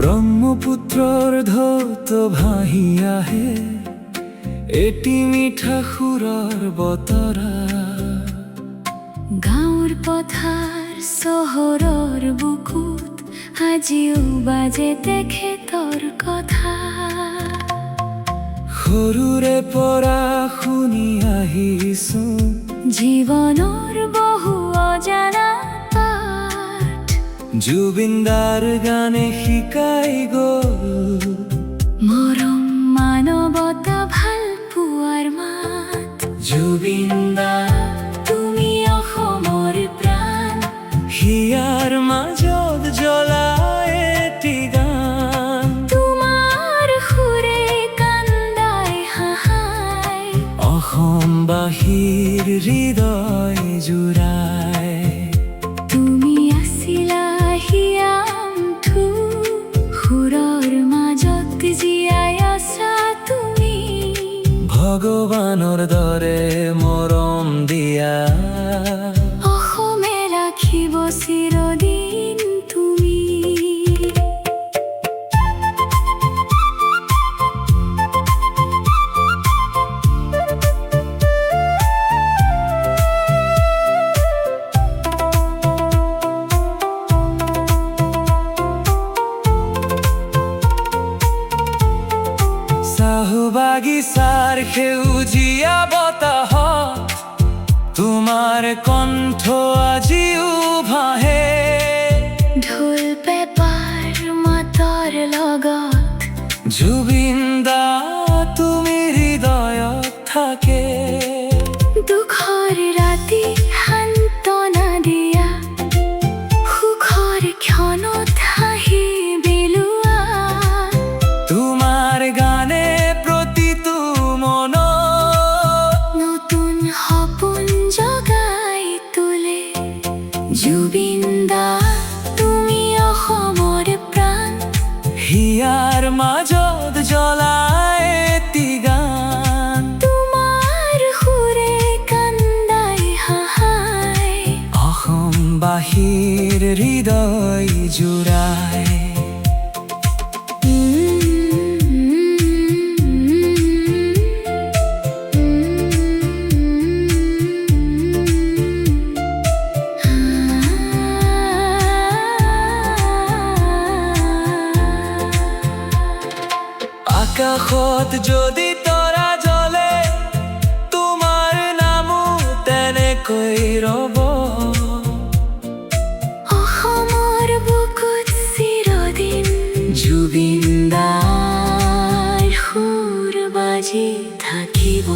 ব্ৰহ্মপুত্ৰৰ ঢৌত ভাহি আহে এটি মিঠা সুৰৰ বতৰা। গাঁৱৰ পথাৰ চহৰৰ বুকুত আজিও বাজে তেখেতৰ কথা। সৰুৰে পৰা শুনি আহিছো জীৱনৰ বহু অজানা পাঠ। জুবিন দাৰ গানে শিকাই গ'ল মৰম মানৱতা ভাল পোৱাৰ মাত। জুবিন দা তুমি অসমৰ প্ৰাণ, হিয়াৰ মাজত জ্বলাই এটি গান। তোমাৰ সুৰে কান্দাই হাহাই অসমবাসীৰ হৃদয় জুৰাই। তুমি আছিলা হিয়ামঠু, সুৰৰ মাজত জীয়াই আছা তুমি। ভগৱানৰ দৰে মৰম দিয়া অসমে ৰাখিব চিৰদিন তুমি। চাহ বাগিচাৰ সেউজীয়া বতাহত তোমাৰ কণ্ঠ আজিও ভাহে। ঢোল পেপাৰ মাতৰ লগত জুবিন দা তুমি হৃদয়ত থাকে। দুখৰ ৰাতি সান্তনা দিয়া, সুখৰ ক্ষণত হাঁহি বিলোৱা। তোমাৰ গানে প্ৰতিটো মনত নতুন সপোন জগাই তোলে। জুবিন দা তুমি অসমৰ প্ৰাণ, হিয়াৰ মাজত জ্বলাই এটি গান। তোমাৰ সুৰে কান্দাই হাহাই অসমবাসীৰ হৃদয় জুৰাই। আকাশত যদি তৰা জ্বলে তোমাৰ নামো তেনেকৈ ৰব। অসমৰ বুকুত চিৰদিন জুবিন দাৰ সুৰ বাজি থাকিব।